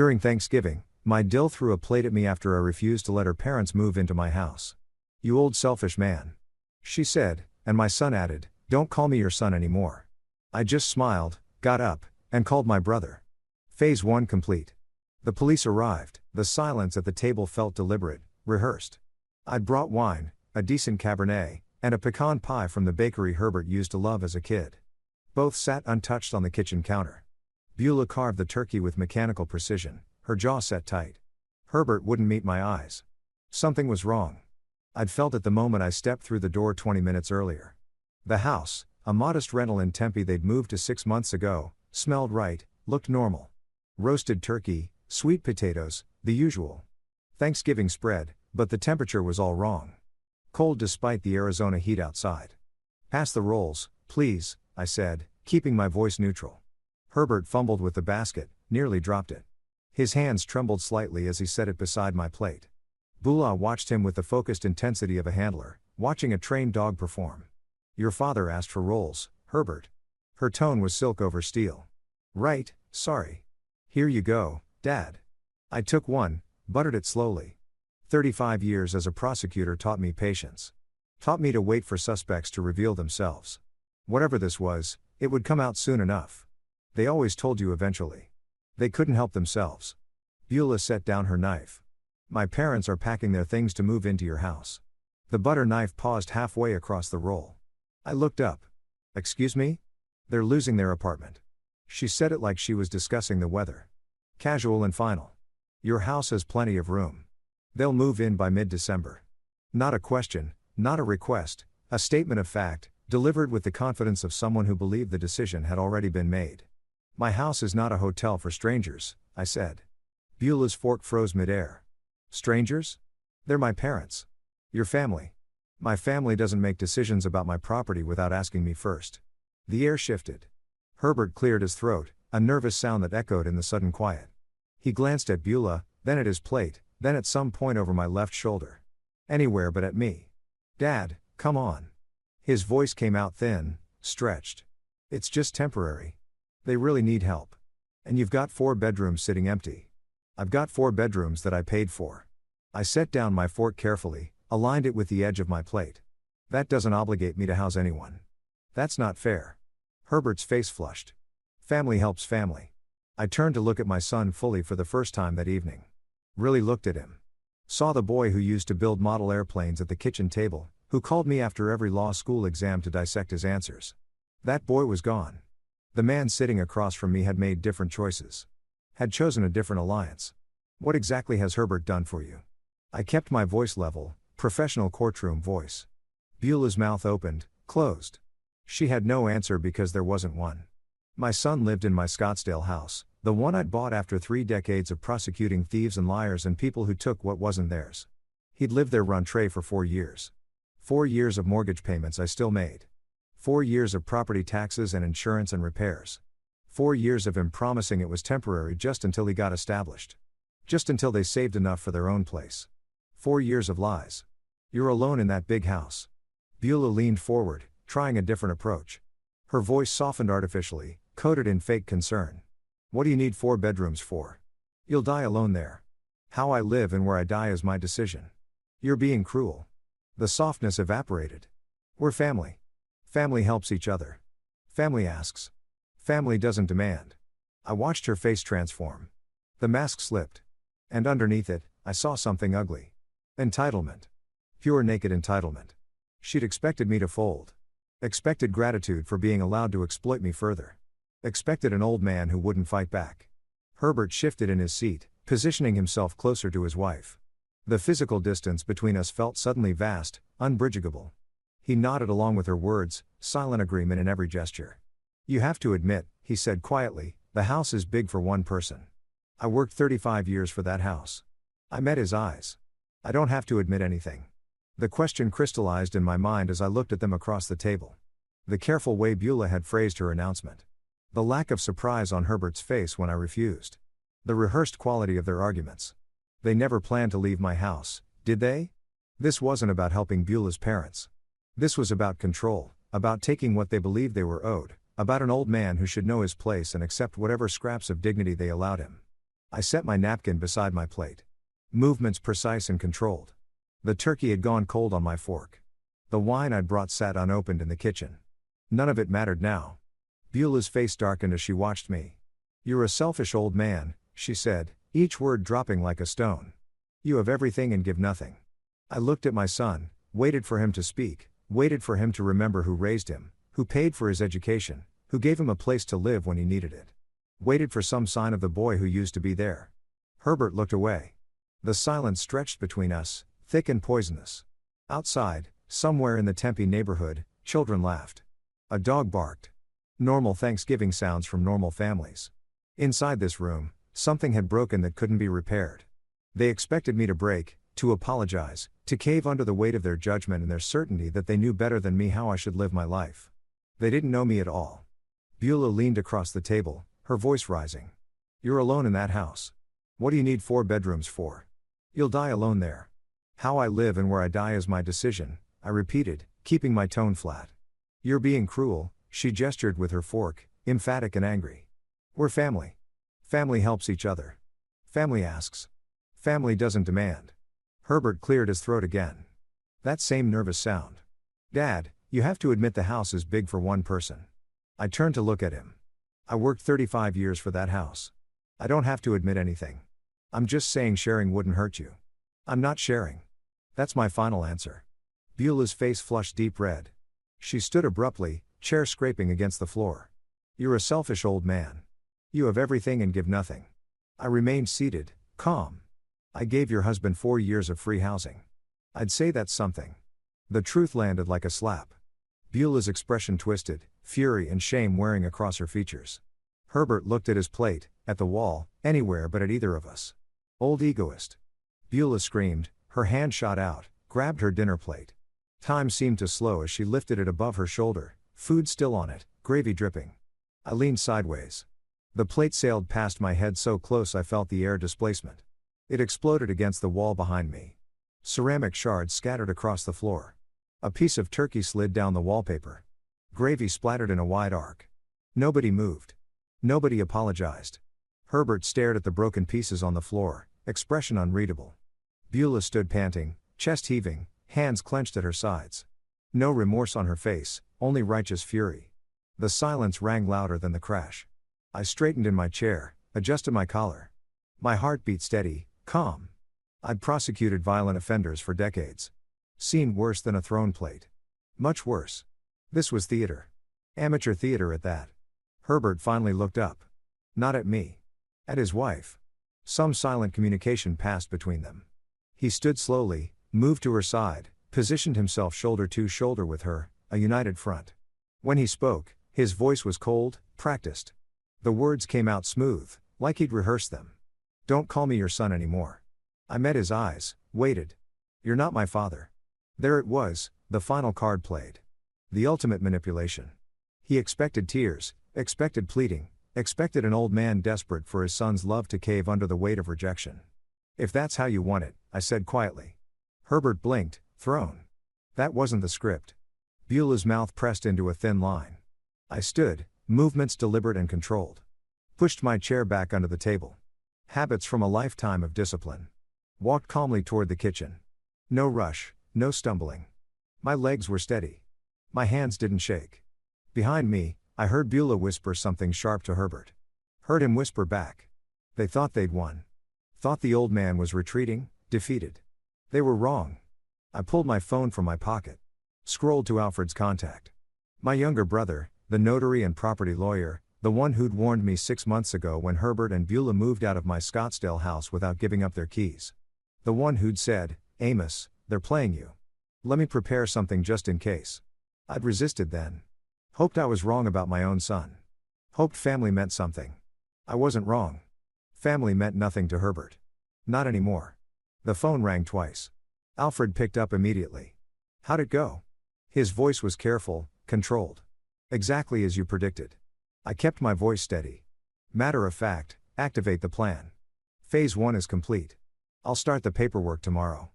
During Thanksgiving, my Dill threw a plate at me after I refused to let her parents move into my house. "You old selfish man," she said, and my son added, "Don't call me your son anymore." I just smiled, got up, and called my brother. Phase 1 complete. The police arrived. The silence at the table felt deliberate, rehearsed. I'd brought wine, a decent Cabernet, and a pecan pie from the bakery Herbert used to love as a kid. Both sat untouched on the kitchen counter. Beulah carved the turkey with mechanical precision, her jaw set tight. Herbert wouldn't meet my eyes. Something was wrong. I'd felt it the moment I stepped through the door 20 minutes earlier. The house, a modest rental in Tempe they'd moved to 6 months ago, smelled right, looked normal. Roasted turkey, sweet potatoes, the usual. Thanksgiving spread, but the temperature was all wrong. Cold despite the Arizona heat outside. "Pass the rolls, please," I said, keeping my voice neutral. Herbert fumbled with the basket, nearly dropped it. His hands trembled slightly as he set it beside my plate. Beulah watched him with the focused intensity of a handler, watching a trained dog perform. "Your father asked for rolls, Herbert." Her tone was silk over steel. "Right, sorry. Here you go, Dad." I took one, buttered it slowly. 35 years as a prosecutor taught me patience. Taught me to wait for suspects to reveal themselves. Whatever this was, it would come out soon enough. They always told you eventually. They couldn't help themselves. Beulah set down her knife. "My parents are packing their things to move into your house." The butter knife paused halfway across the roll. I looked up. "Excuse me?" "They're losing their apartment." She said it like she was discussing the weather. Casual and final. "Your house has plenty of room. They'll move in by mid-December." Not a question, not a request, a statement of fact, delivered with the confidence of someone who believed the decision had already been made. "My house is not a hotel for strangers," I said. Beulah's fork froze midair. "Strangers? They're my parents. Your family. My family doesn't make decisions about my property without asking me first." The air shifted. Herbert cleared his throat, a nervous sound that echoed in the sudden quiet. He glanced at Beulah, then at his plate, then at some point over my left shoulder. "Anywhere but at me. Dad, come on." His voice came out thin, stretched. "It's just temporary. They really need help. And you've got 4 bedrooms sitting empty." "I've got 4 bedrooms that I paid for." I set down my fork carefully, aligned it with the edge of my plate. "That doesn't obligate me to house anyone." "That's not fair." Herbert's face flushed. "Family helps family." I turned to look at my son fully for the first time that evening. Really looked at him. Saw the boy who used to build model airplanes at the kitchen table, who called me after every law school exam to dissect his answers. That boy was gone. The man sitting across from me had made different choices. Had chosen a different alliance. "What exactly has Herbert done for you?" I kept my voice level, professional courtroom voice. Beulah's mouth opened, closed. She had no answer because there wasn't one. "My son lived in my Scottsdale house, the one I'd bought after 3 decades of prosecuting thieves and liars and people who took what wasn't theirs. He'd lived there rentree for 4 years. 4 years of mortgage payments I still made. 4 years of property taxes and insurance and repairs. 4 years of him promising it was temporary just until he got established. Just until they saved enough for their own place. 4 years of lies. You're alone in that big house." Beulah leaned forward, trying a different approach. Her voice softened artificially, coated in fake concern. "What do you need 4 bedrooms for? You'll die alone there. How I live and where I die is my decision. You're being cruel." The softness evaporated. "We're family. Family helps each other. Family asks. Family doesn't demand." I watched her face transform. The mask slipped. And underneath it, I saw something ugly. Entitlement. Pure naked entitlement. She'd expected me to fold. Expected gratitude for being allowed to exploit me further. Expected an old man who wouldn't fight back. Herbert shifted in his seat, positioning himself closer to his wife. The physical distance between us felt suddenly vast, unbridgeable. He nodded along with her words, silent agreement in every gesture. "You have to admit," he said quietly, "the house is big for one person. I worked 35 years for that house." I met his eyes. "I don't have to admit anything." The question crystallized in my mind as I looked at them across the table. The careful way Beulah had phrased her announcement. The lack of surprise on Herbert's face when I refused. The rehearsed quality of their arguments. They never planned to leave my house, did they? This wasn't about helping Beulah's parents. This was about control, about taking what they believed they were owed, about an old man who should know his place and accept whatever scraps of dignity they allowed him. I set my napkin beside my plate. Movements precise and controlled. The turkey had gone cold on my fork. The wine I'd brought sat unopened in the kitchen. None of it mattered now. Beulah's face darkened as she watched me. "You're a selfish old man," she said, each word dropping like a stone. "You have everything and give nothing." I looked at my son, waited for him to speak, waited for him to remember who raised him, who paid for his education, who gave him a place to live when he needed it. Waited for some sign of the boy who used to be there. Herbert looked away. The silence stretched between us, thick and poisonous. Outside, somewhere in the Tempe neighborhood, children laughed. A dog barked. Normal Thanksgiving sounds from normal families. Inside this room, something had broken that couldn't be repaired. They expected me to break, to apologize, to cave under the weight of their judgment and their certainty that they knew better than me how I should live my life. They didn't know me at all. Beulah leaned across the table, her voice rising. "You're alone in that house. What do you need 4 bedrooms for? You'll die alone there." "How I live and where I die is my decision," I repeated, keeping my tone flat. "You're being cruel," she gestured with her fork, emphatic and angry. "We're family. Family helps each other. Family asks. Family doesn't demand." Herbert cleared his throat again. That same nervous sound. "Dad, you have to admit the house is big for one person." I turned to look at him. "I worked 35 years for that house. I don't have to admit anything. I'm just saying sharing wouldn't hurt you." "I'm not sharing. That's my final answer." Beulah's face flushed deep red. She stood abruptly, chair scraping against the floor. "You're a selfish old man. You have everything and give nothing." I remained seated, calm. "I gave your husband 4 years of free housing. I'd say that's something." The truth landed like a slap. Beulah's expression twisted, fury and shame wearing across her features. Herbert looked at his plate, at the wall, anywhere but at either of us. "Old egoist." Beulah screamed, her hand shot out, grabbed her dinner plate. Time seemed to slow as she lifted it above her shoulder, food still on it, gravy dripping. I leaned sideways. The plate sailed past my head so close I felt the air displacement. It exploded against the wall behind me. Ceramic shards scattered across the floor. A piece of turkey slid down the wallpaper. Gravy splattered in a wide arc. Nobody moved. Nobody apologized. Herbert stared at the broken pieces on the floor, expression unreadable. Beulah stood panting, chest heaving, hands clenched at her sides. No remorse on her face, only righteous fury. The silence rang louder than the crash. I straightened in my chair, adjusted my collar. My heart beat steady, calm. I'd prosecuted violent offenders for decades. Seen worse than a thrown plate. Much worse. This was theater. Amateur theater at that. Herbert finally looked up. Not at me. At his wife. Some silent communication passed between them. He stood slowly, moved to her side, positioned himself shoulder to shoulder with her, a united front. When he spoke, his voice was cold, practiced. The words came out smooth, like he'd rehearsed them. "Don't call me your son anymore." I met his eyes, waited. "You're not my father." There it was, the final card played. The ultimate manipulation. He expected tears, expected pleading, expected an old man desperate for his son's love to cave under the weight of rejection. "If that's how you want it," I said quietly. Herbert blinked, thrown. That wasn't the script. Beulah's mouth pressed into a thin line. I stood, movements deliberate and controlled. Pushed my chair back under the table. Habits from a lifetime of discipline. Walked calmly toward the kitchen. No rush, no stumbling. My legs were steady. My hands didn't shake. Behind me, I heard Beulah whisper something sharp to Herbert. Heard him whisper back. They thought they'd won. Thought the old man was retreating, defeated. They were wrong. I pulled my phone from my pocket. Scrolled to Alfred's contact. My younger brother, the notary and property lawyer, the one who'd warned me 6 months ago when Herbert and Beulah moved out of my Scottsdale house without giving up their keys. The one who'd said, "Amos, they're playing you. Let me prepare something just in case." I'd resisted then. Hoped I was wrong about my own son. Hoped family meant something. I wasn't wrong. Family meant nothing to Herbert. Not anymore. The phone rang twice. Alfred picked up immediately. "How'd it go?" His voice was careful, controlled. "Exactly as you predicted." I kept my voice steady. "Matter of fact, activate the plan. Phase 1 is complete. I'll start the paperwork tomorrow."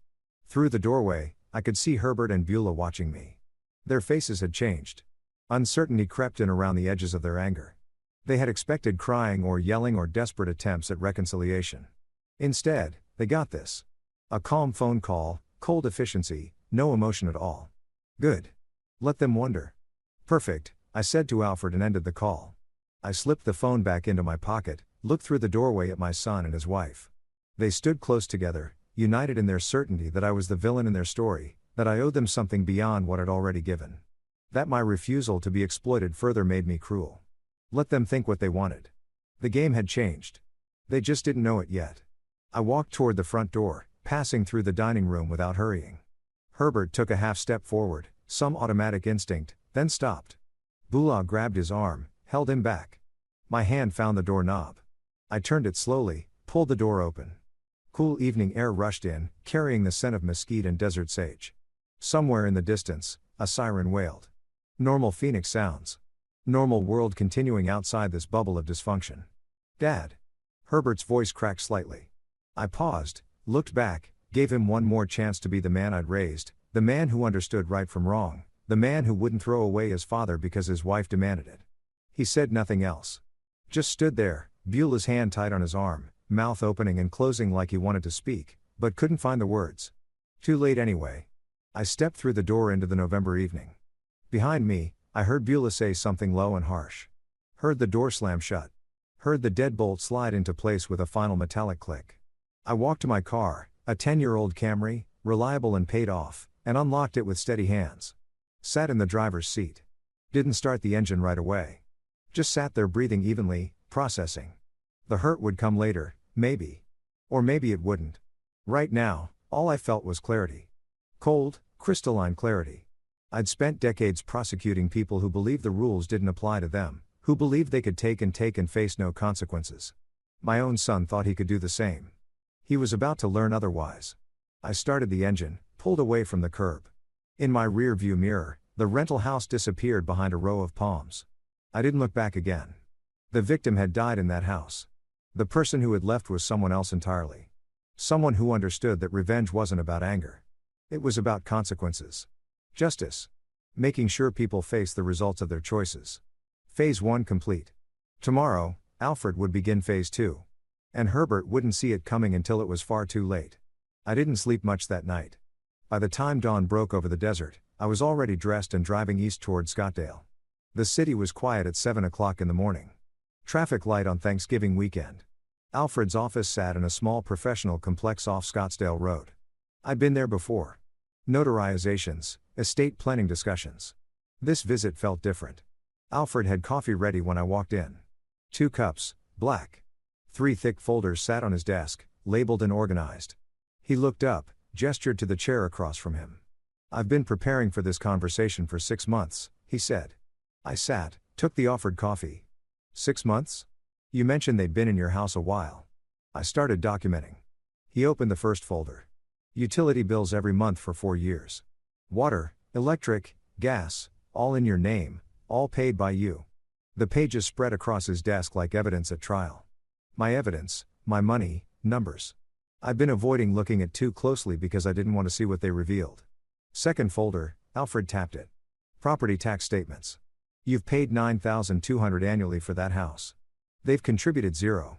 Through the doorway, I could see Herbert and Beulah watching me. Their faces had changed. Uncertainty crept in around the edges of their anger. They had expected crying or yelling or desperate attempts at reconciliation. Instead, they got this. A calm phone call, cold efficiency, no emotion at all. Good. Let them wonder. Perfect, I said to Alfred and ended the call. I slipped the phone back into my pocket, looked through the doorway at my son and his wife. They stood close together, united in their certainty that I was the villain in their story, that I owed them something beyond what I'd already given. That my refusal to be exploited further made me cruel. Let them think what they wanted. The game had changed. They just didn't know it yet. I walked toward the front door, passing through the dining room without hurrying. Herbert took a half step forward, some automatic instinct, then stopped. Bula grabbed his arm, held him back. My hand found the doorknob. I turned it slowly, pulled the door open. Cool evening air rushed in, carrying the scent of mesquite and desert sage. Somewhere in the distance, a siren wailed. Normal Phoenix sounds. Normal world continuing outside this bubble of dysfunction. Dad. Herbert's voice cracked slightly. I paused, looked back, gave him one more chance to be the man I'd raised, the man who understood right from wrong, the man who wouldn't throw away his father because his wife demanded it. He said nothing else. Just stood there, Beulah's hand tight on his arm, mouth opening and closing like he wanted to speak, but couldn't find the words. Too late anyway. I stepped through the door into the November evening. Behind me, I heard Beulah say something low and harsh. Heard the door slam shut. Heard the deadbolt slide into place with a final metallic click. I walked to my car, a 10-year-old Camry, reliable and paid off, and unlocked it with steady hands. Sat in the driver's seat. Didn't start the engine right away. Just sat there breathing evenly, processing. The hurt would come later, maybe. Or maybe it wouldn't. Right now, all I felt was clarity. Cold, crystalline clarity. I'd spent decades prosecuting people who believed the rules didn't apply to them, who believed they could take and face no consequences. My own son thought he could do the same. He was about to learn otherwise. I started the engine, pulled away from the curb. In my rear-view mirror, the rental house disappeared behind a row of palms. I didn't look back again. The victim had died in that house. The person who had left was someone else entirely. Someone who understood that revenge wasn't about anger. It was about consequences. Justice. Making sure people face the results of their choices. Phase 1 complete. Tomorrow, Alfred would begin Phase 2. And Herbert wouldn't see it coming until it was far too late. I didn't sleep much that night. By the time dawn broke over the desert, I was already dressed and driving east toward Scottsdale. The city was quiet at 7 o'clock in the morning. Traffic light on Thanksgiving weekend. Alfred's office sat in a small professional complex off Scottsdale Road. I'd been there before. Notarizations, estate planning discussions. This visit felt different. Alfred had coffee ready when I walked in. 2 cups, black. 3 thick folders sat on his desk, labeled and organized. He looked up, gestured to the chair across from him. I've been preparing for this conversation for 6 months, he said. I sat, took the offered coffee. 6 months? You mentioned they'd been in your house a while. I started documenting. He opened the first folder. Utility bills every month for 4 years. Water, electric, gas, all in your name, all paid by you. The pages spread across his desk like evidence at trial. My evidence, my money, numbers. I've been avoiding looking at too closely because I didn't want to see what they revealed. Second folder, Alfred tapped it. Property tax statements. You've paid $9,200 annually for that house. They've contributed 0.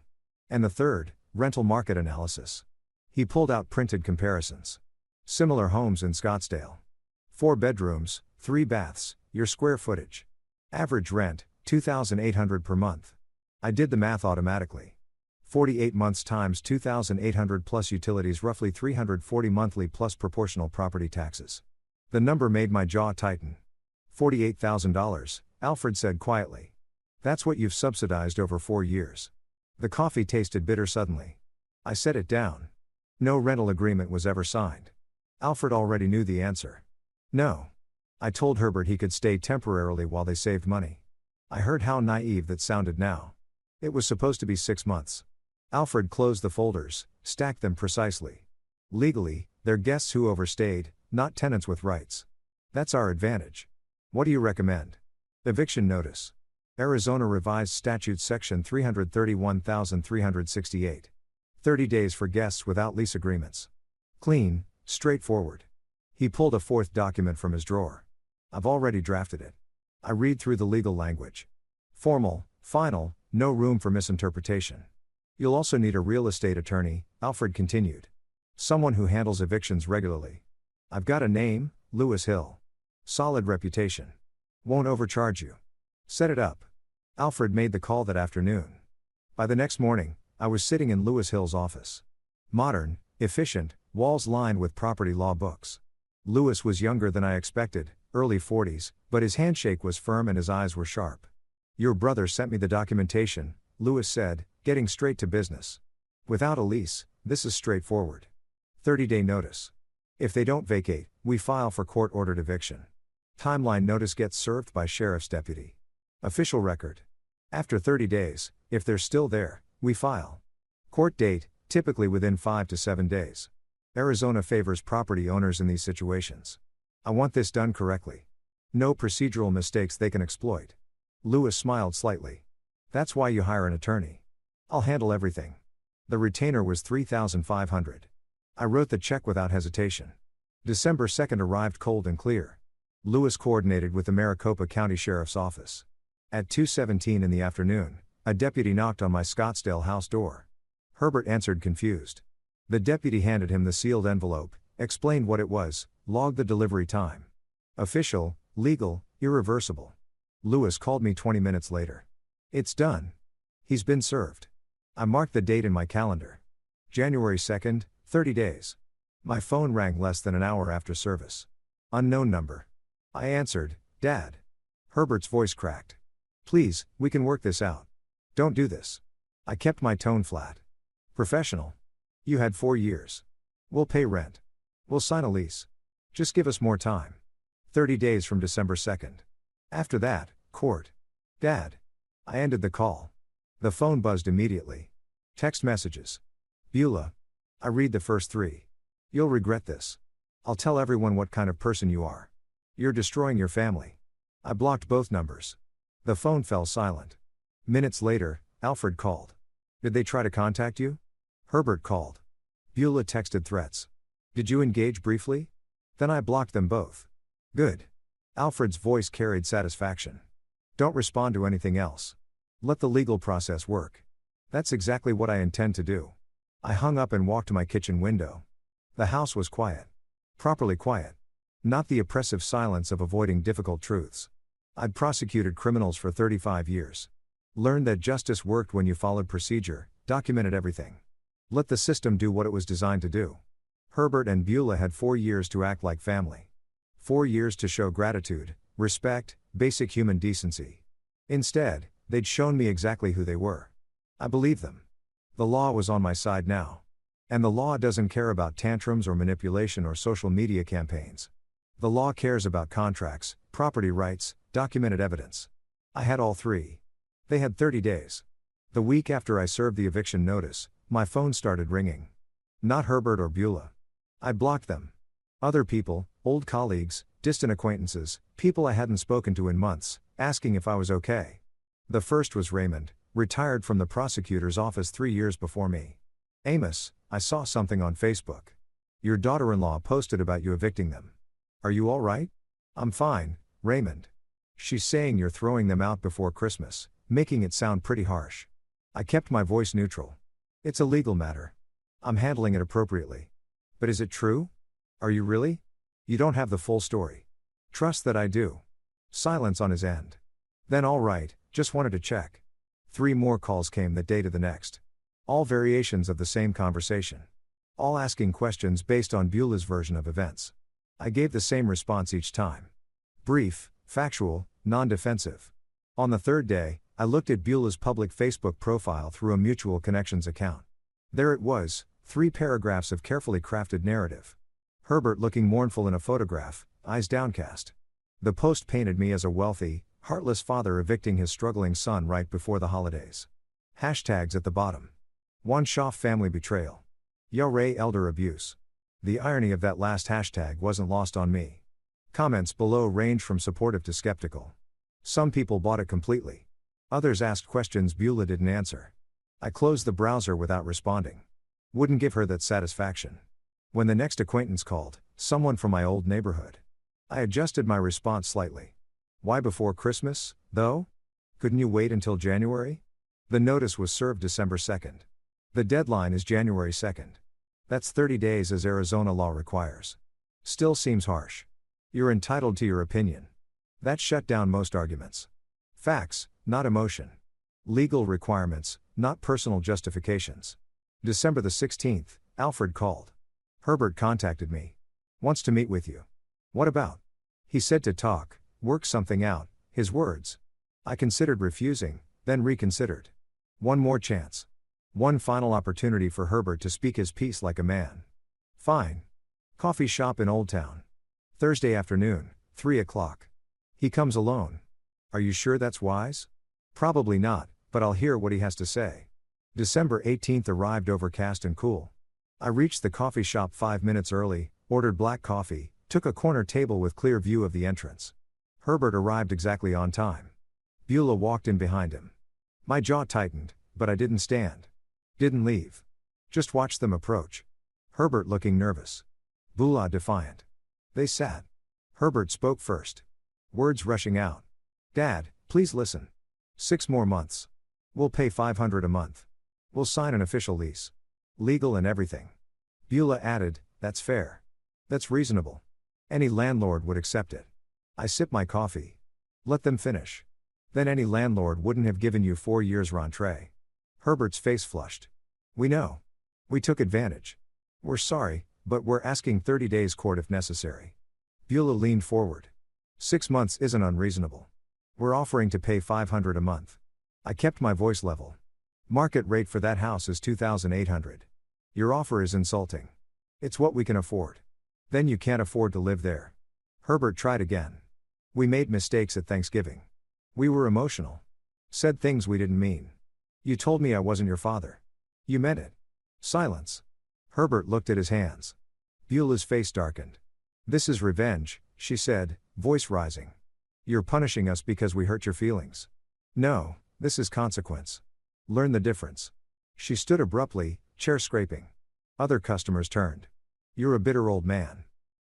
And the third, rental market analysis. He pulled out printed comparisons. Similar homes in Scottsdale. 4 bedrooms, 3 baths, your square footage. Average rent, $2,800 per month. I did the math automatically. 48 months times $2,800 plus utilities, roughly $340 monthly plus proportional property taxes. The number made my jaw tighten. $48,000, Alfred said quietly. That's what you've subsidized over 4 years. The coffee tasted bitter suddenly. I set it down. No rental agreement was ever signed. Alfred already knew the answer. No. I told Herbert he could stay temporarily while they saved money. I heard how naive that sounded now. It was supposed to be 6 months. Alfred closed the folders, stacked them precisely. Legally, they're guests who overstayed, not tenants with rights. That's our advantage. What do you recommend? Eviction notice. Arizona Revised Statute Section 331,368. 30 days for guests without lease agreements. Clean, straightforward. He pulled a 4th document from his drawer. I've already drafted it. I read through the legal language. Formal, Final, no room for misinterpretation. You'll also need a real estate attorney, Alfred continued. Someone who handles evictions regularly. I've got a name, Lewis Hill. Solid reputation. Won't overcharge you. Set it up. Alfred made the call that afternoon. By the next morning, I was sitting in Lewis Hill's office. Modern, efficient, walls lined with property law books. Lewis was younger than I expected, early 40s, but his handshake was firm and his eyes were sharp. Your brother sent me the documentation, Lewis said, getting straight to business. Without a lease, this is straightforward. 30-day notice. If they don't vacate, we file for court-ordered eviction. Timeline notice gets served by sheriff's deputy. Official record. After 30 days, if they're still there, we file. Court date, typically within 5 to 7 days. Arizona favors property owners in these situations. I want this done correctly. No procedural mistakes they can exploit. Lewis smiled slightly. That's why you hire an attorney. I'll handle everything. The retainer was $3,500. I wrote the check without hesitation. December 2nd arrived cold and clear. Lewis coordinated with the Maricopa County Sheriff's Office. At 2:17 in the afternoon, a deputy knocked on my Scottsdale house door. Herbert answered confused. The deputy handed him the sealed envelope, explained what it was, logged the delivery time. Official, legal, irreversible. Lewis called me 20 minutes later. It's done. He's been served. I marked the date in my calendar. January 2nd, 30 days. My phone rang less than an hour after service. Unknown number. I answered, Dad. Herbert's voice cracked. Please, we can work this out. Don't do this. I kept my tone flat. Professional. You had 4 years. We'll pay rent. We'll sign a lease. Just give us more time. 30 days from December 2nd. After that, court. Dad. I ended the call. The phone buzzed immediately. Text messages. Beulah. I read the first 3. You'll regret this. I'll tell everyone what kind of person you are. You're destroying your family. I blocked both numbers. The phone fell silent. Minutes later, Alfred called. Did they try to contact you? Herbert called. Beulah texted threats. Did you engage briefly? Then I blocked them both. Good. Alfred's voice carried satisfaction. Don't respond to anything else. Let the legal process work. That's exactly what I intend to do. I hung up and walked to my kitchen window. The house was quiet. Properly quiet. Not the oppressive silence of avoiding difficult truths. I'd prosecuted criminals for 35 years. Learned that justice worked when you followed procedure, documented everything. Let the system do what it was designed to do. Herbert and Beulah had 4 years to act like family. 4 years to show gratitude, respect, basic human decency. Instead, they'd shown me exactly who they were. I believed them. The law was on my side now. And the law doesn't care about tantrums or manipulation or social media campaigns. The law cares about contracts, property rights, documented evidence. I had all 3. They had 30 days. The week after I served the eviction notice, my phone started ringing. Not Herbert or Beulah. I blocked them. Other people, old colleagues, distant acquaintances, people I hadn't spoken to in months, asking if I was okay. The first was Raymond, retired from the prosecutor's office 3 years before me. Amos, I saw something on Facebook. Your daughter-in-law posted about you evicting them. Are you all right? I'm fine, Raymond. She's saying you're throwing them out before Christmas, making it sound pretty harsh. I kept my voice neutral. It's a legal matter. I'm handling it appropriately. But is it true? Are you really? You don't have the full story. Trust that I do. Silence on his end. Then all right, just wanted to check. 3 more calls came that day to the next. All variations of the same conversation. All asking questions based on Beulah's version of events. I gave the same response each time. Brief, factual, non-defensive. On the 3rd day, I looked at Beulah's public Facebook profile through a mutual connections account. There it was, 3 paragraphs of carefully crafted narrative. Herbert looking mournful in a photograph, eyes downcast. The post painted me as a wealthy, heartless father evicting his struggling son right before the holidays. Hashtags at the bottom. One Schaaf family betrayal. Yahweh elder abuse. The irony of that last hashtag wasn't lost on me. Comments below range from supportive to skeptical. Some people bought it completely. Others asked questions Beulah didn't answer. I closed the browser without responding. Wouldn't give her that satisfaction. When the next acquaintance called, someone from my old neighborhood. I adjusted my response slightly. Why before Christmas, though? Couldn't you wait until January? The notice was served December 2nd. The deadline is January 2nd. That's 30 days as Arizona law requires. Still seems harsh. You're entitled to your opinion. That shut down most arguments. Facts, not emotion. Legal requirements, not personal justifications. December the 16th, Alfred called. Herbert contacted me. Wants to meet with you. What about? He said to talk, work something out, his words. I considered refusing, then reconsidered. One more chance. One final opportunity for Herbert to speak his piece like a man. Fine. Coffee shop in Old Town. Thursday afternoon, 3 o'clock. He comes alone. Are you sure that's wise? Probably not, but I'll hear what he has to say. December 18th arrived overcast and cool. I reached the coffee shop 5 minutes early, ordered black coffee, took a corner table with clear view of the entrance. Herbert arrived exactly on time. Beulah walked in behind him. My jaw tightened, but I didn't stand. Didn't leave. Just watched them approach. Herbert looking nervous. Beulah defiant. They sat. Herbert spoke first. Words rushing out. Dad, please listen. 6 more months. We'll pay $500 a month. We'll sign an official lease. Legal and everything. Beulah added, that's fair. That's reasonable. Any landlord would accept it. I sip my coffee. Let them finish. Then any landlord wouldn't have given you 4 years rentrée. Herbert's face flushed. We know. We took advantage. We're sorry, but we're asking 30 days court if necessary. Beulah leaned forward. 6 months isn't unreasonable. We're offering to pay $500 a month. I kept my voice level. Market rate for that house is $2,800. Your offer is insulting. It's what we can afford. Then you can't afford to live there. Herbert tried again. We made mistakes at Thanksgiving. We were emotional. Said things we didn't mean. You told me I wasn't your father. You meant it. Silence. Herbert looked at his hands. Beulah's face darkened. This is revenge, she said, voice rising. You're punishing us because we hurt your feelings. No, this is consequence. Learn the difference. She stood abruptly, chair scraping. Other customers turned. You're a bitter old man.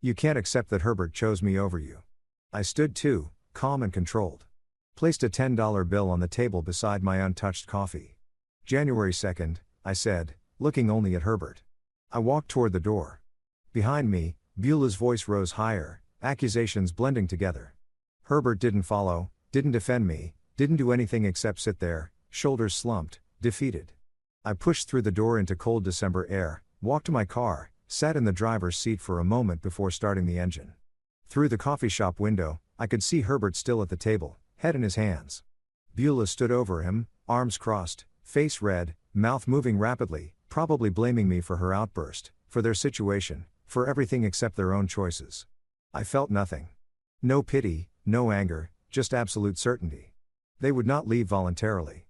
You can't accept that Herbert chose me over you. I stood too, calm and controlled. Placed a $10 bill on the table beside my untouched coffee. January 2nd, I said, looking only at Herbert. I walked toward the door. Behind me, Beulah's voice rose higher, accusations blending together. Herbert didn't follow, didn't defend me, didn't do anything except sit there, shoulders slumped, defeated. I pushed through the door into cold December air, walked to my car, sat in the driver's seat for a moment before starting the engine. Through the coffee shop window, I could see Herbert still at the table, head in his hands. Beulah stood over him, arms crossed, face red, mouth moving rapidly, probably blaming me for her outburst, for their situation, for everything except their own choices. I felt nothing. No pity, no anger, just absolute certainty. They would not leave voluntarily.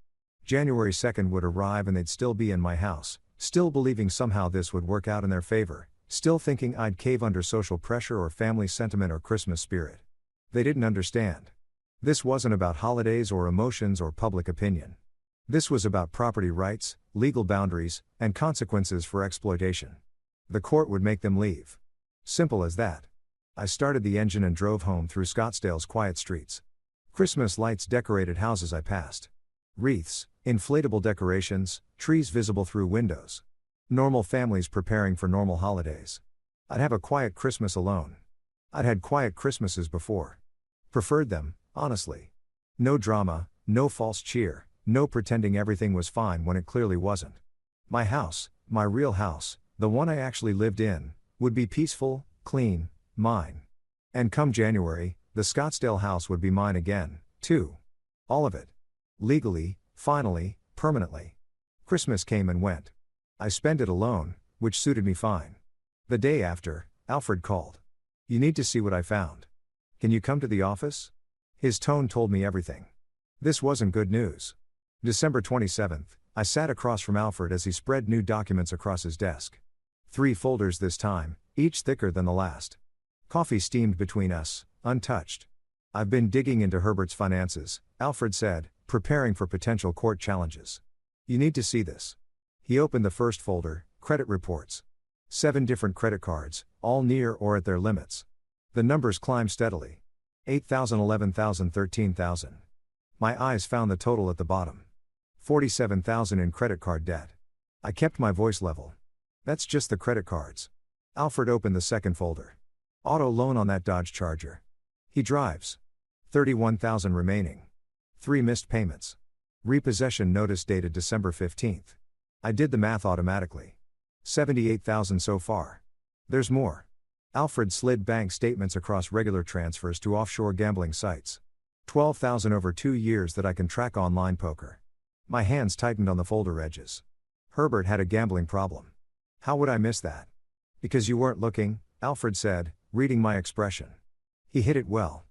January 2nd would arrive and they'd still be in my house, still believing somehow this would work out in their favor, still thinking I'd cave under social pressure or family sentiment or Christmas spirit. They didn't understand. This wasn't about holidays or emotions or public opinion. This was about property rights, legal boundaries, and consequences for exploitation. The court would make them leave. Simple as that. I started the engine and drove home through Scottsdale's quiet streets. Christmas lights decorated houses I passed. Wreaths, inflatable decorations, trees visible through windows. Normal families preparing for normal holidays. I'd have a quiet Christmas alone. I'd had quiet Christmases before. Preferred them, honestly. No drama, no false cheer, no pretending everything was fine when it clearly wasn't. My house, my real house, the one I actually lived in, would be peaceful, clean, mine. And come January, the Scottsdale house would be mine again, too. All of it. Legally, finally, permanently. Christmas came and went. I spent it alone, which suited me fine. The day after, Alfred called. You need to see what I found. Can you come to the office? His tone told me everything. This wasn't good news. December 27th, I sat across from Alfred as he spread new documents across his desk. 3 folders this time, each thicker than the last. Coffee steamed between us, untouched. I've been digging into Herbert's finances, Alfred said, preparing for potential court challenges. You need to see this. He opened the first folder, credit reports. 7 different credit cards, all near or at their limits. The numbers climbed steadily. 8,000, 11,000, 13,000. My eyes found the total at the bottom. 47,000 in credit card debt. I kept my voice level. That's just the credit cards. Alfred opened the second folder. Auto loan on that Dodge Charger. He drives. 31,000 remaining. 3 missed payments. Repossession notice dated December 15th. I did the math automatically. 78,000 so far. There's more. Alfred slid bank statements across regular transfers to offshore gambling sites. 12,000 over 2 years that I can track online poker. My hands tightened on the folder edges. Herbert had a gambling problem. How would I miss that? Because you weren't looking, Alfred said, reading my expression. He hit it well.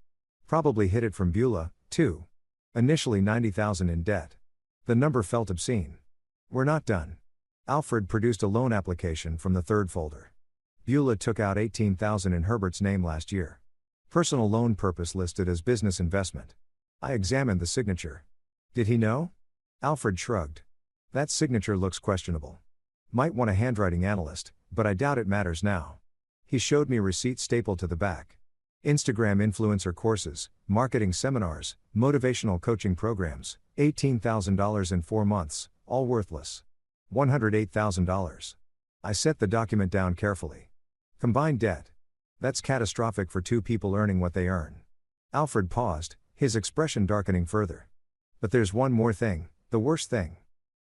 Probably hit it from Beulah, too. Initially 90,000 in debt. The number felt obscene. We're not done. Alfred produced a loan application from the third folder. Beulah took out 18,000 in Herbert's name last year. Personal loan purpose listed as business investment. I examined the signature. Did he know? Alfred shrugged. That signature looks questionable. Might want a handwriting analyst, but I doubt it matters now. He showed me a receipt stapled to the back. Instagram influencer courses, marketing seminars, motivational coaching programs, $18,000 in 4 months, all worthless. $108,000. I set the document down carefully. Combined debt. That's catastrophic for 2 people earning what they earn. Alfred paused, his expression darkening further. But there's one more thing, the worst thing.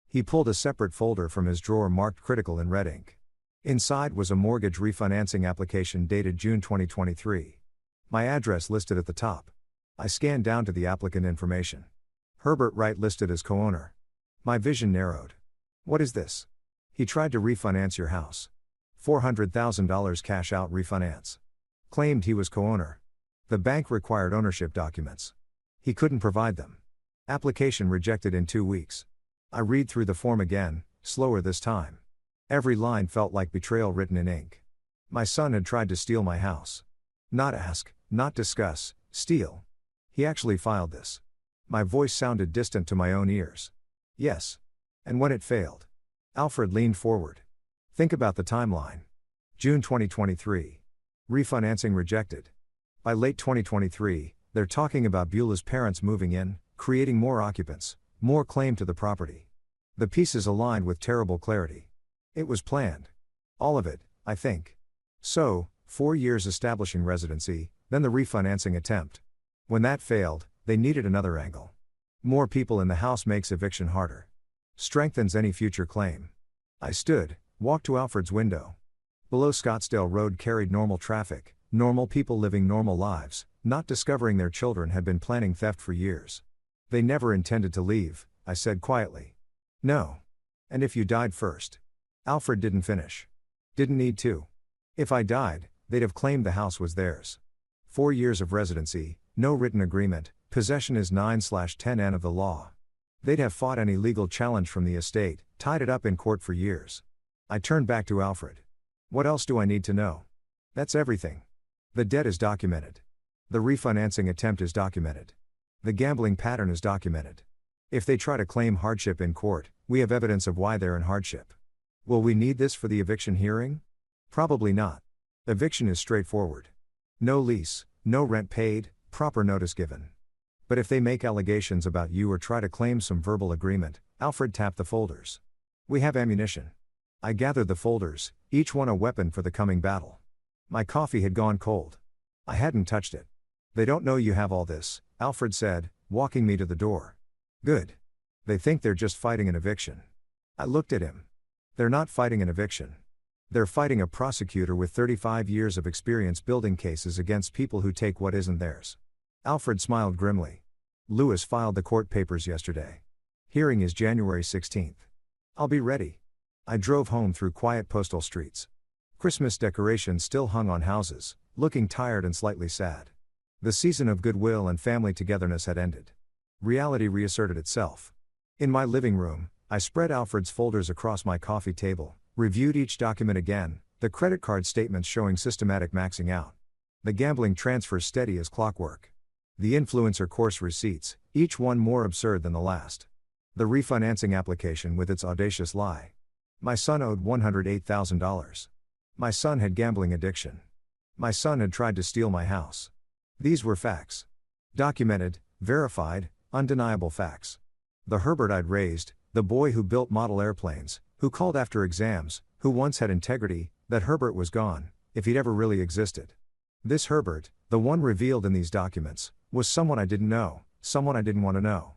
He pulled a separate folder from his drawer marked critical in red ink. Inside was a mortgage refinancing application dated June 2023. My address listed at the top. I scanned down to the applicant information. Herbert Wright listed as co-owner. My vision narrowed. What is this? He tried to refinance your house. $400,000 cash out refinance. Claimed he was co-owner. The bank required ownership documents. He couldn't provide them. Application rejected in 2 weeks. I read through the form again, slower this time. Every line felt like betrayal written in ink. My son had tried to steal my house. Not ask, not discuss, steal. He actually filed this. My voice sounded distant to my own ears. Yes. And when it failed? Alfred leaned forward. Think about the timeline. June 2023. Refinancing rejected. By late 2023, they're talking about Beulah's parents moving in, creating more occupants, more claim to the property. The pieces aligned with terrible clarity. It was planned. All of it, I think. So, 4 years establishing residency, then the refinancing attempt. When that failed, they needed another angle. More people in the house makes eviction harder. Strengthens any future claim. I stood, walked to Alfred's window. Below Scottsdale Road carried normal traffic, normal people living normal lives, not discovering their children had been planning theft for years. They never intended to leave, I said quietly. No. And if you died first? Alfred didn't finish. Didn't need to. If I died, they'd have claimed the house was theirs. 4 years of residency, no written agreement, possession is 9/10N of the law. They'd have fought any legal challenge from the estate, tied it up in court for years. I turned back to Alfred. What else do I need to know? That's everything. The debt is documented. The refinancing attempt is documented. The gambling pattern is documented. If they try to claim hardship in court, we have evidence of why they're in hardship. Will we need this for the eviction hearing? Probably not. Eviction is straightforward. No lease, no rent paid, proper notice given. But if they make allegations about you or try to claim some verbal agreement, Alfred tapped the folders. We have ammunition. I gathered the folders, each one a weapon for the coming battle. My coffee had gone cold. I hadn't touched it. They don't know you have all this, Alfred said, walking me to the door. Good. They think they're just fighting an eviction. I looked at him. They're not fighting an eviction. They're fighting a prosecutor with 35 years of experience building cases against people who take what isn't theirs. Alfred smiled grimly. Lewis filed the court papers yesterday. Hearing is January 16th. I'll be ready. I drove home through quiet postal streets. Christmas decorations still hung on houses, looking tired and slightly sad. The season of goodwill and family togetherness had ended. Reality reasserted itself. In my living room, I spread Alfred's folders across my coffee table, reviewed each document again, the credit card statements showing systematic maxing out. The gambling transfers steady as clockwork. The influencer course receipts, each one more absurd than the last. The refinancing application with its audacious lie. My son owed $108,000. My son had gambling addiction. My son had tried to steal my house. These were facts. Documented, verified, undeniable facts. The Herbert I'd raised, the boy who built model airplanes, who called after exams, who once had integrity, that Herbert was gone, if he'd ever really existed. This Herbert, the one revealed in these documents, was someone I didn't know, someone I didn't want to know.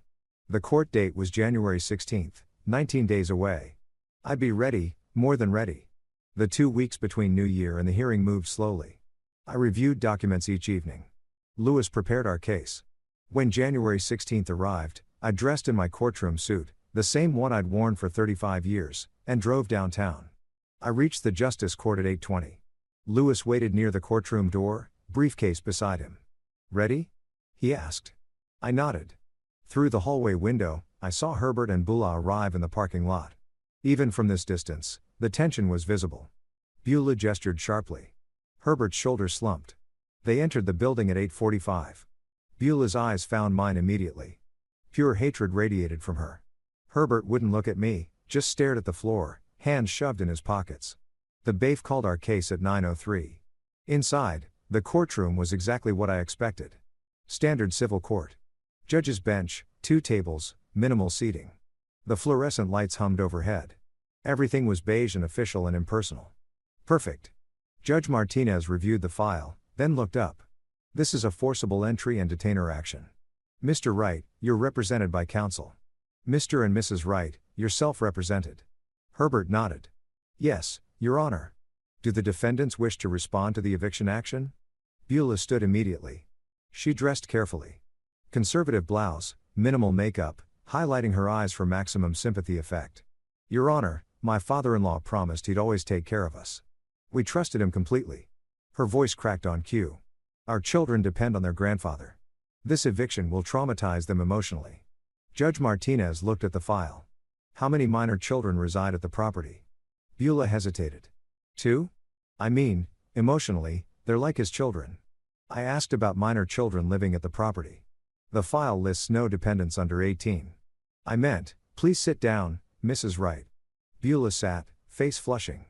The court date was January 16, 19 days away. I'd be ready, more than ready. The 2 weeks between New Year and the hearing moved slowly. I reviewed documents each evening. Lewis prepared our case. When January 16 arrived, I dressed in my courtroom suit, the same one I'd worn for 35 years, and drove downtown. I reached the Justice Court at 8:20. Lewis waited near the courtroom door, briefcase beside him. "Ready?" he asked. I nodded. Through the hallway window, I saw Herbert and Beulah arrive in the parking lot. Even from this distance, the tension was visible. Beulah gestured sharply. Herbert's shoulders slumped. They entered the building at 8:45. Beulah's eyes found mine immediately. Pure hatred radiated from her. Herbert wouldn't look at me, just stared at the floor, hands shoved in his pockets. The bailiff called our case at 9:03. Inside, the courtroom was exactly what I expected. Standard civil court. Judge's bench, 2 tables, minimal seating. The fluorescent lights hummed overhead. Everything was beige and official and impersonal. Perfect. Judge Martinez reviewed the file, then looked up. "This is a forcible entry and detainer action. Mr. Wright, you're represented by counsel. Mr. and Mrs. Wright, you're self-represented." Herbert nodded. "Yes, Your Honor." "Do the defendants wish to respond to the eviction action?" Beulah stood immediately. She dressed carefully. Conservative blouse, minimal makeup, highlighting her eyes for maximum sympathy effect. "Your Honor, my father-in-law promised he'd always take care of us. We trusted him completely." Her voice cracked on cue. "Our children depend on their grandfather. This eviction will traumatize them emotionally." Judge Martinez looked at the file. "How many minor children reside at the property?" Beulah hesitated. 2? "I mean, emotionally, they're like his children." I asked about minor children living at the property. "The file lists no dependents under 18. "I meant, please sit down, Mrs. Wright." Beulah sat, face flushing.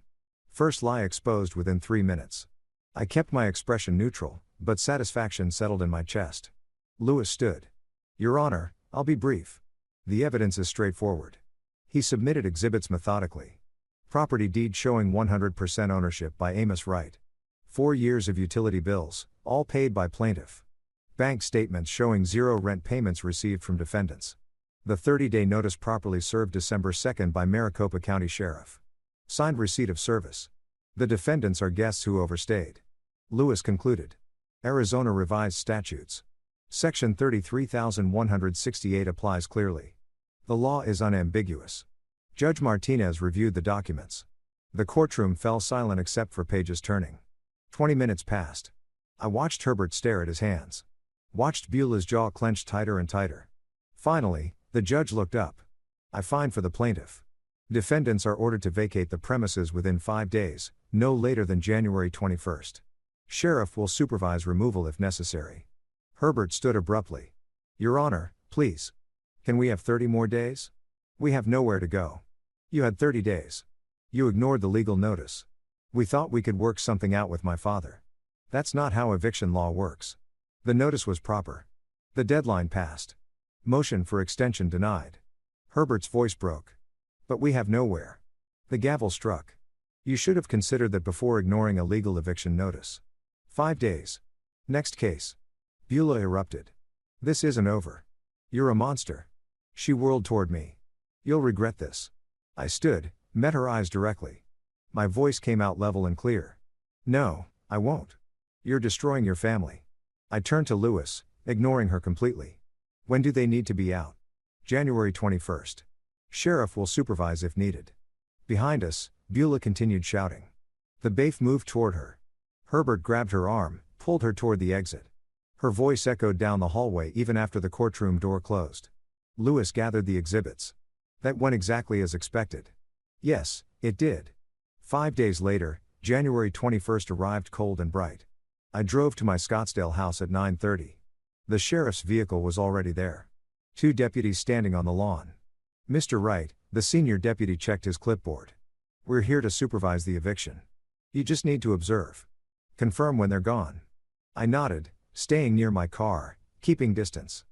First lie exposed within 3 minutes. I kept my expression neutral, but satisfaction settled in my chest. Lewis stood. "Your Honor, I'll be brief. The evidence is straightforward." He submitted exhibits methodically. Property deed showing 100% ownership by Amos Wright. 4 years of utility bills, all paid by plaintiff. Bank statements showing 0 rent payments received from defendants. The 30-day notice properly served December 2 by Maricopa County Sheriff. Signed receipt of service. The defendants are guests who overstayed. Lewis concluded. Arizona Revised Statutes. Section 33,168 applies clearly. The law is unambiguous. Judge Martinez reviewed the documents. The courtroom fell silent except for pages turning. 20 minutes passed. I watched Herbert stare at his hands. Watched Beulah's jaw clench tighter and tighter. Finally, the judge looked up. "I find for the plaintiff. Defendants are ordered to vacate the premises within 5 days, no later than January 21. Sheriff will supervise removal if necessary." Herbert stood abruptly. "Your Honor, please. Can we have 30 more days? We have nowhere to go. You had 30 days. You ignored the legal notice. We thought we could work something out with my father. That's not how eviction law works. The notice was proper. The deadline passed. Motion for extension denied." Herbert's voice broke. "But we have nowhere." The gavel struck. "You should have considered that before ignoring a legal eviction notice." 5 days. Next case. Beulah erupted. "This isn't over. You're a monster." She whirled toward me. "You'll regret this." I stood, met her eyes directly. My voice came out level and clear. "No, I won't. You're destroying your family." I turned to Lewis, ignoring her completely. "When do they need to be out?" "January 21. Sheriff will supervise if needed." Behind us, Beulah continued shouting. The bailiff moved toward her. Herbert grabbed her arm, pulled her toward the exit. Her voice echoed down the hallway even after the courtroom door closed. Lewis gathered the exhibits. "That went exactly as expected." "Yes, it did." 5 days later, January 21 arrived cold and bright. I drove to my Scottsdale house at 9:30. The sheriff's vehicle was already there. 2 deputies standing on the lawn. Mr. Wright, the senior deputy, checked his clipboard. "We're here to supervise the eviction. You just need to observe. Confirm when they're gone." I nodded, staying near my car, keeping distance.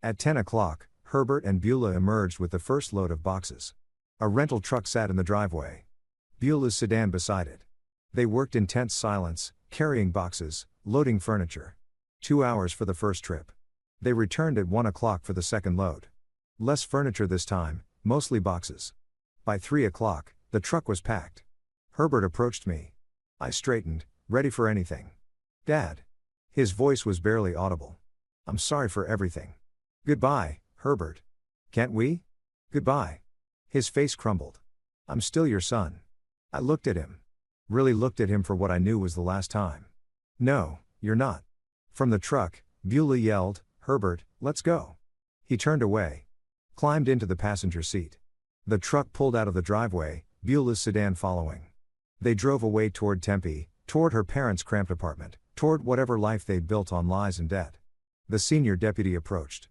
At 10 o'clock, Herbert and Beulah emerged with the first load of boxes. A rental truck sat in the driveway. Beulah's sedan beside it. They worked in tense silence, carrying boxes, loading furniture. 2 hours for the first trip. They returned at 1 o'clock for the second load. Less furniture this time, mostly boxes. By 3 o'clock, the truck was packed. Herbert approached me. I straightened, ready for anything. "Dad." His voice was barely audible. "I'm sorry for everything." "Goodbye, Herbert." "Can't we?" "Goodbye." His face crumbled. "I'm still your son." I looked at him. Really looked at him for what I knew was the last time. "No, you're not." From the truck, Beulah yelled, "Herbert, let's go." He turned away. Climbed into the passenger seat. The truck pulled out of the driveway, Beulah's sedan following. They drove away toward Tempe, toward her parents' cramped apartment, toward whatever life they'd built on lies and debt. The senior deputy approached.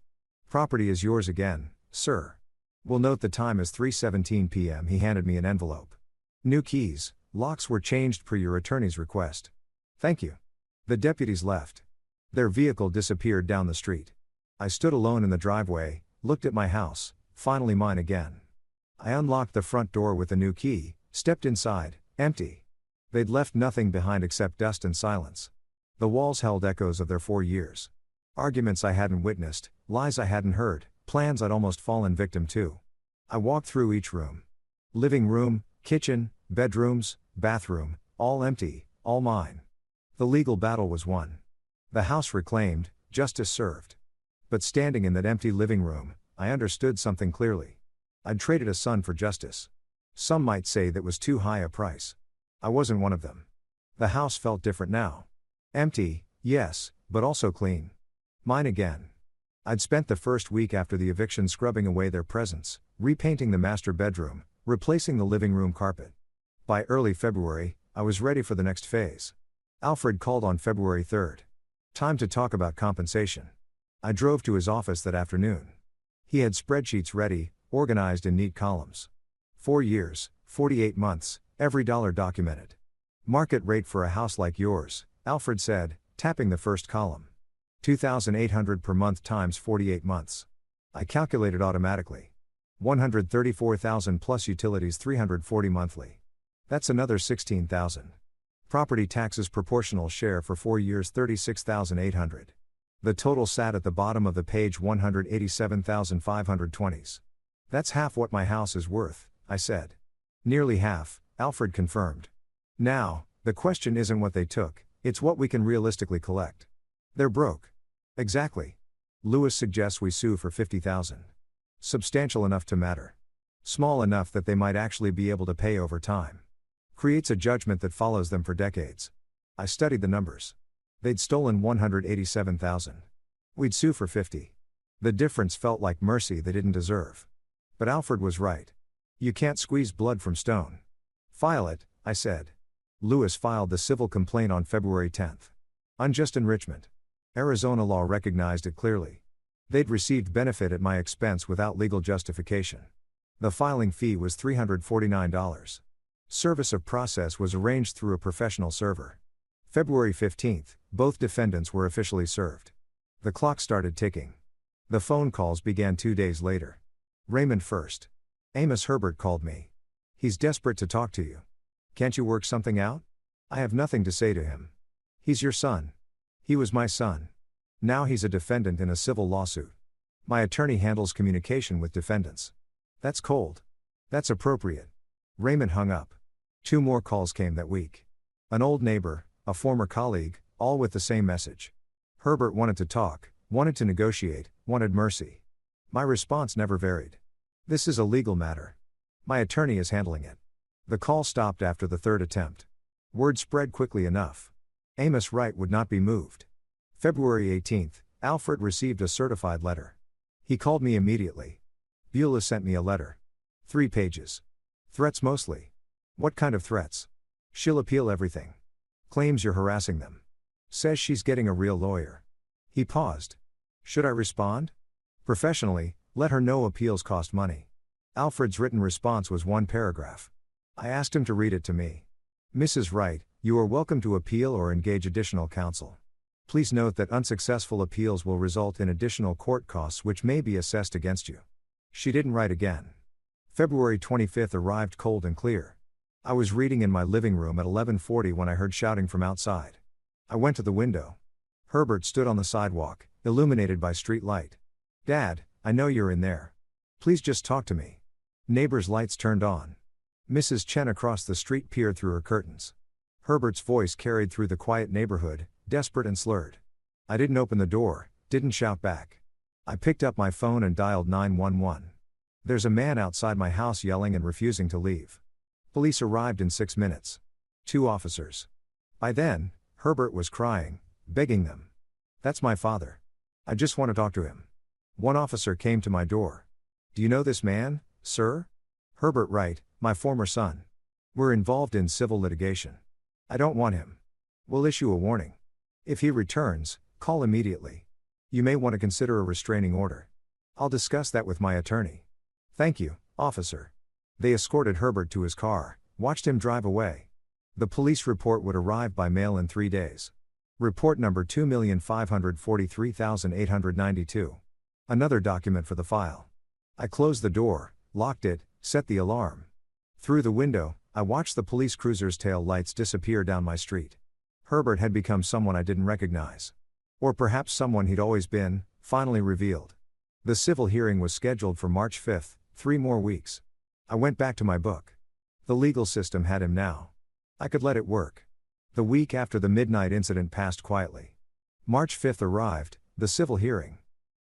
"Property is yours again, sir." "We'll note the time as 3:17 p.m. He handed me an envelope. "New keys, locks were changed per your attorney's request." "Thank you." The deputies left. Their vehicle disappeared down the street. I stood alone in the driveway, looked at my house, finally mine again. I unlocked the front door with the new key, stepped inside, empty. They'd left nothing behind except dust and silence. The walls held echoes of their 4 years. Arguments I hadn't witnessed, lies I hadn't heard, plans I'd almost fallen victim to. I walked through each room. Living room, kitchen, bedrooms, bathroom, all empty, all mine. The legal battle was won. The house reclaimed, justice served. But standing in that empty living room, I understood something clearly. I'd traded a son for justice. Some might say that was too high a price. I wasn't one of them. The house felt different now. Empty, yes, but also clean. Mine again. I'd spent the first week after the eviction scrubbing away their presence, repainting the master bedroom, replacing the living room carpet. By early February, I was ready for the next phase. Alfred called on February 3rd. Time to talk about compensation. I drove to his office that afternoon. He had spreadsheets ready, organized in neat columns. 4 years, 48 months, every dollar documented. "Market rate for a house like yours," Alfred said, tapping the first column. $2,800 per month times 48 months. I calculated automatically. $134,000 plus utilities, $340 monthly. That's another $16,000. Property taxes proportional share for 4 years, $36,800. The total sat at the bottom of the page, $187,520. "That's half what my house is worth," I said. "Nearly half," Alfred confirmed. "Now, the question isn't what they took, it's what we can realistically collect." "They're broke." "Exactly. Lewis suggests we sue for $50,000. Substantial enough to matter. Small enough that they might actually be able to pay over time. Creates a judgment that follows them for decades." I studied the numbers. They'd stolen $187,000. We'd sue for $50. The difference felt like mercy they didn't deserve. But Alfred was right. You can't squeeze blood from stone. "File it," I said. Lewis filed the civil complaint on February 10th. Unjust enrichment. Arizona law recognized it clearly. They'd received benefit at my expense without legal justification. The filing fee was $349. Service of process was arranged through a professional server. February 15th, both defendants were officially served. The clock started ticking. The phone calls began 2 days later. Raymond first. Amos Herbert called me. "He's desperate to talk to you. Can't you work something out?" "I have nothing to say to him. He's your son. He was my son. Now he's a defendant in a civil lawsuit. My attorney handles communication with defendants." "That's cold." "That's appropriate." Raymond hung up. 2 more calls came that week. An old neighbor, a former colleague, all with the same message. Herbert wanted to talk, wanted to negotiate, wanted mercy. My response never varied. "This is a legal matter. My attorney is handling it." The call stopped after the 3rd attempt. Word spread quickly enough. Amos Wright would not be moved. February 18th, Alfred received a certified letter. He called me immediately. "Beulah sent me a letter. 3 pages. Threats mostly." "What kind of threats?" "She'll appeal everything. Claims you're harassing them. Says she's getting a real lawyer." He paused. "Should I respond?" "Professionally, let her know appeals cost money." Alfred's written response was 1 paragraph. I asked him to read it to me. "Mrs. Wright, you are welcome to appeal or engage additional counsel. Please note that unsuccessful appeals will result in additional court costs which may be assessed against you. She didn't write again. February 25 arrived cold and clear. I was reading in my living room at 11:40 when I heard shouting from outside. I went to the window. Herbert stood on the sidewalk, illuminated by street light. "Dad, I know you're in there. Please just talk to me." Neighbor's lights turned on. Mrs. Chen across the street peered through her curtains. Herbert's voice carried through the quiet neighborhood, desperate and slurred. I didn't open the door, didn't shout back. I picked up my phone and dialed 911. "There's a man outside my house yelling and refusing to leave." Police arrived in 6 minutes. 2 officers. By then, Herbert was crying, begging them. "That's my father. I just want to talk to him." One officer came to my door. "Do you know this man, sir?" "Herbert Wright, my former son. We're involved in civil litigation. I don't want him. We'll issue a warning. If he returns, call immediately. You may want to consider a restraining order. I'll discuss that with my attorney." "Thank you, officer." They escorted Herbert to his car, watched him drive away. The police report would arrive by mail in 3 days. Report number 2,543,892. Another document for the file. I closed the door, locked it, set the alarm. Through the window, I watched the police cruiser's tail lights disappear down my street. Herbert had become someone I didn't recognize. Or perhaps someone he'd always been, finally revealed. The civil hearing was scheduled for March 5, 3 more weeks. I went back to my book. The legal system had him now. I could let it work. The week after the midnight incident passed quietly. March 5 arrived, the civil hearing.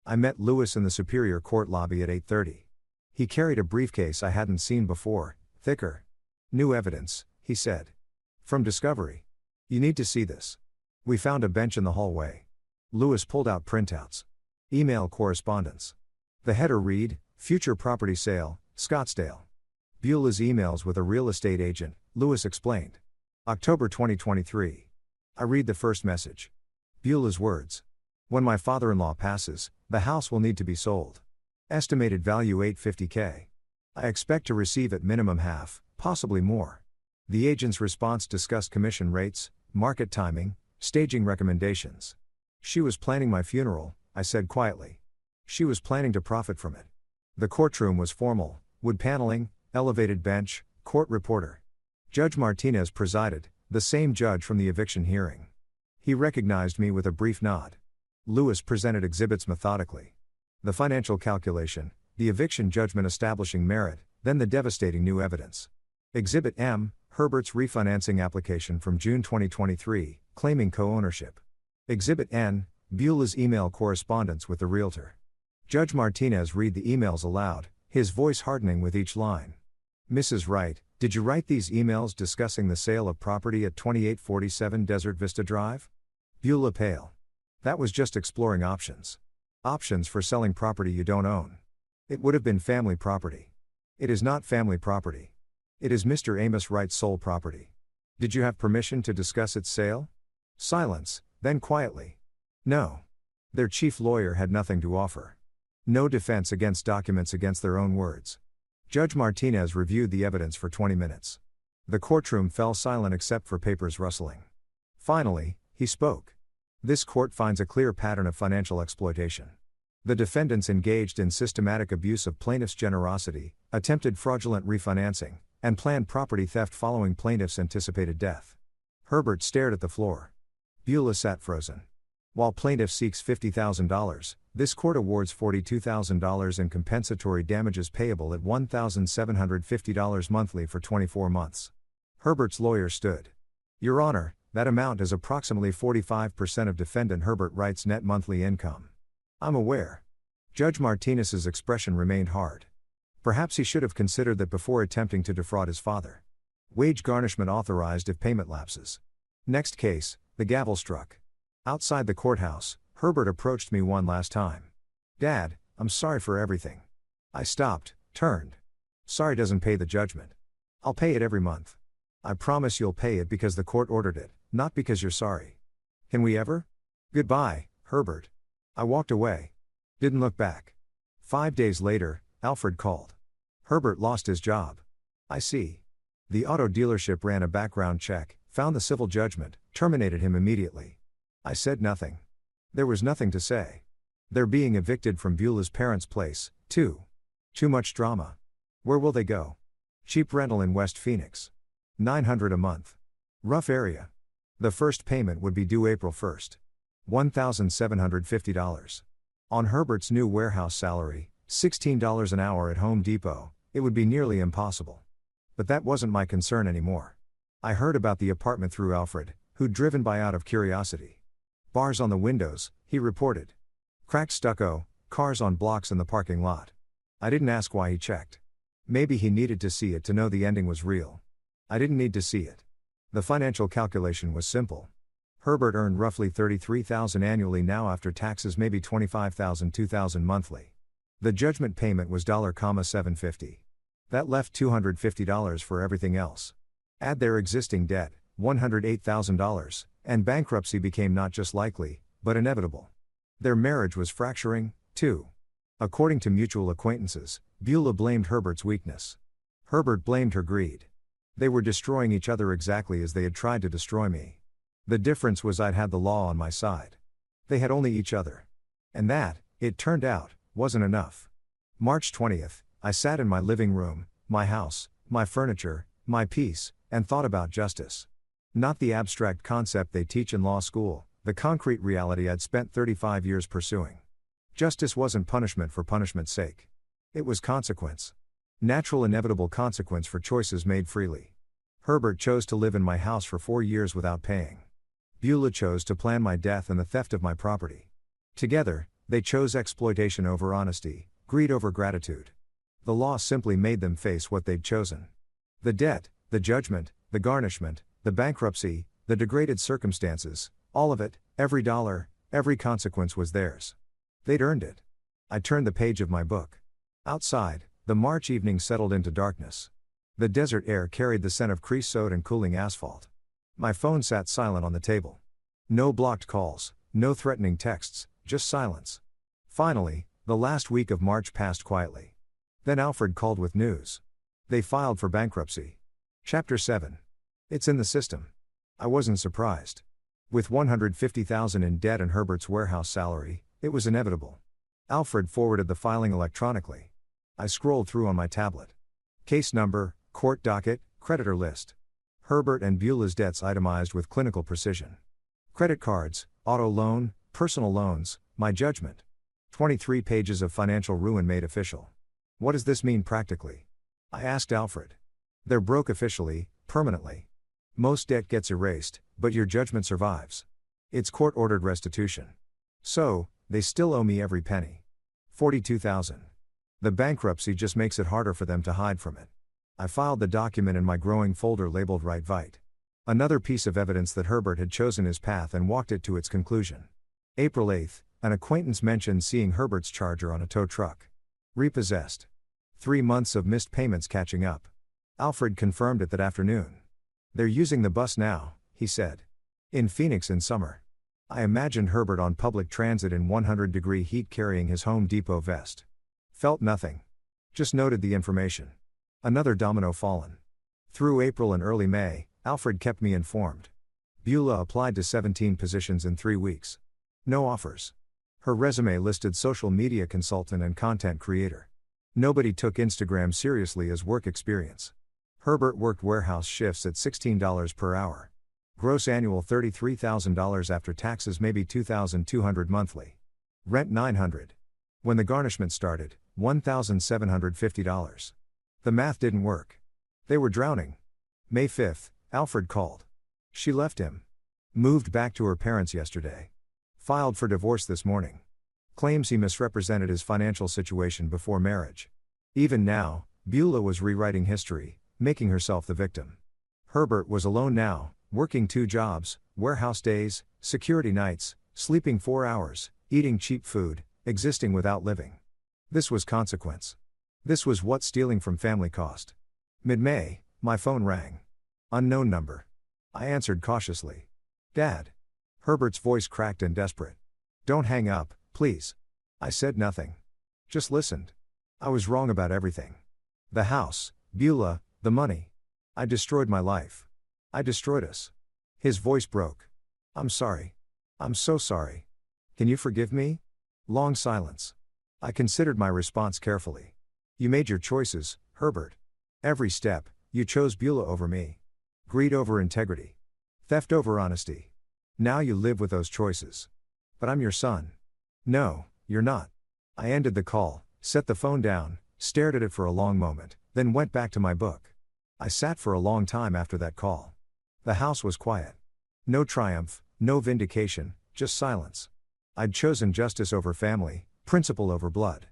I met Lewis in the Superior Court lobby at 8:30. He carried a briefcase I hadn't seen before, thicker. "New evidence," he said. "From Discovery. You need to see this." We found a bench in the hallway. Lewis pulled out printouts. Email correspondence. The header read, "Future property sale, Scottsdale." Beulah's emails with a real estate agent, Lewis explained. October 2023. I read the first message. Beulah's words. "When my father-in-law passes, the house will need to be sold. Estimated value $850K. I expect to receive at minimum half, possibly more." The agent's response discussed commission rates, market timing, staging recommendations. "She was planning my funeral," I said quietly. "She was planning to profit from it." The courtroom was formal, wood paneling, elevated bench, court reporter. Judge Martinez presided, the same judge from the eviction hearing. He recognized me with a brief nod. Lewis presented exhibits methodically. The financial calculation, the eviction judgment establishing merit, then the devastating new evidence. Exhibit M, Herbert's refinancing application from June 2023, claiming co-ownership. Exhibit N, Beulah's email correspondence with the realtor. Judge Martinez read the emails aloud, his voice hardening with each line. "Mrs. Wright, did you write these emails discussing the sale of property at 2847 Desert Vista Drive?" Beulah pale. "That was just exploring options. Options for selling property you don't own. It would have been family property. It is not family property. It is Mr. Amos Wright's sole property. Did you have permission to discuss its sale?" Silence, then quietly. "No." Their chief lawyer had nothing to offer. No defense against documents against their own words. Judge Martinez reviewed the evidence for 20 minutes. The courtroom fell silent except for papers rustling. Finally, he spoke. "This court finds a clear pattern of financial exploitation. The defendants engaged in systematic abuse of plaintiff's generosity, attempted fraudulent refinancing, and planned property theft following plaintiff's anticipated death." Herbert stared at the floor. Beulah sat frozen. While plaintiff seeks $50,000, this court awards $42,000 in compensatory damages payable at $1,750 monthly for 24 months. Herbert's lawyer stood. "Your Honor, that amount is approximately 45% of defendant Herbert Wright's net monthly income." "I'm aware." Judge Martinez's expression remained hard. Perhaps he should have considered that before attempting to defraud his father. Wage garnishment authorized if payment lapses. Next case, the gavel struck. Outside the courthouse, Herbert approached me one last time. "Dad, I'm sorry for everything." I stopped, turned. "Sorry doesn't pay the judgment. I'll pay it every month. I promise you'll pay it because the court ordered it, not because you're sorry. Can we ever?" "Goodbye, Herbert." I walked away. Didn't look back. 5 days later, Alfred called. "Herbert lost his job." "I see." The auto dealership ran a background check, found the civil judgment, terminated him immediately. I said nothing. There was nothing to say. They're being evicted from Beulah's parents' place, too. Too much drama. Where will they go? Cheap rental in West Phoenix. $900 a month. Rough area. The first payment would be due April 1st. $1,750. On Herbert's new warehouse salary, $16 an hour at Home Depot, it would be nearly impossible. But that wasn't my concern anymore. I heard about the apartment through Alfred, who'd driven by out of curiosity. Bars on the windows, he reported. Cracked stucco, cars on blocks in the parking lot. I didn't ask why he checked. Maybe he needed to see it to know the ending was real. I didn't need to see it. The financial calculation was simple. Herbert earned roughly $33,000 annually now after taxes, maybe $25,000, $2,000 monthly. The judgment payment was $750. That left $250 for everything else. Add their existing debt, $108,000, and bankruptcy became not just likely, but inevitable. Their marriage was fracturing, too. According to mutual acquaintances, Beulah blamed Herbert's weakness. Herbert blamed her greed. They were destroying each other exactly as they had tried to destroy me. The difference was I'd had the law on my side. They had only each other. And that, it turned out, wasn't enough. March 20th, I sat in my living room, my house, my furniture, my peace, and thought about justice. Not the abstract concept they teach in law school, the concrete reality I'd spent 35 years pursuing. Justice wasn't punishment for punishment's sake. It was consequence. Natural, inevitable consequence for choices made freely. Herbert chose to live in my house for 4 years without paying. Beulah chose to plan my death and the theft of my property. Together, they chose exploitation over honesty, greed over gratitude. The law simply made them face what they'd chosen. The debt, the judgment, the garnishment, the bankruptcy, the degraded circumstances, all of it, every dollar, every consequence was theirs. They'd earned it. I turned the page of my book. Outside, the March evening settled into darkness. The desert air carried the scent of creosote and cooling asphalt. My phone sat silent on the table. No blocked calls, no threatening texts, just silence. Finally, the last week of March passed quietly. Then Alfred called with news. They filed for bankruptcy. Chapter 7. It's in the system. I wasn't surprised. With $150,000 in debt and Herbert's warehouse salary, it was inevitable. Alfred forwarded the filing electronically. I scrolled through on my tablet. Case number, court docket, creditor list. Herbert and Beulah's debts itemized with clinical precision. Credit cards, auto loan, personal loans, my judgment. 23 pages of financial ruin made official. What does this mean practically? I asked Alfred. They're broke officially, permanently. Most debt gets erased, but your judgment survives. It's court-ordered restitution. So, they still owe me every penny. $42,000. The bankruptcy just makes it harder for them to hide from it. I filed the document in my growing folder labeled Right Vite. Another piece of evidence that Herbert had chosen his path and walked it to its conclusion. April 8th, an acquaintance mentioned seeing Herbert's Charger on a tow truck. Repossessed. 3 months of missed payments catching up. Alfred confirmed it that afternoon. They're using the bus now, he said. In Phoenix in summer. I imagined Herbert on public transit in 100-degree heat carrying his Home Depot vest. Felt nothing. Just noted the information. Another domino fallen. Through April and early May, Alfred kept me informed. Beulah applied to 17 positions in 3 weeks. No offers. Her resume listed social media consultant and content creator. Nobody took Instagram seriously as work experience. Herbert worked warehouse shifts at $16 per hour. Gross annual $33,000 after taxes, maybe $2,200 monthly. Rent $900. When the garnishment started, $1,750. The math didn't work. They were drowning. May 5th, Alfred called. She left him. Moved back to her parents yesterday. Filed for divorce this morning. Claims he misrepresented his financial situation before marriage. Even now, Beulah was rewriting history, making herself the victim. Herbert was alone now, working 2 jobs, warehouse days, security nights, sleeping 4 hours, eating cheap food, existing without living. This was consequence. This was what stealing from family cost. Mid-May, my phone rang. Unknown number. I answered cautiously. Dad. Herbert's voice cracked and desperate. Don't hang up, please. I said nothing. Just listened. I was wrong about everything. The house, Beulah, the money. I destroyed my life. I destroyed us. His voice broke. I'm sorry. I'm so sorry. Can you forgive me? Long silence. I considered my response carefully. You made your choices, Herbert. Every step, you chose Beulah over me. Greed over integrity. Theft over honesty. Now you live with those choices. But I'm your son. No, you're not. I ended the call, set the phone down, stared at it for a long moment, then went back to my book. I sat for a long time after that call. The house was quiet. No triumph, no vindication, just silence. I'd chosen justice over family, principle over blood.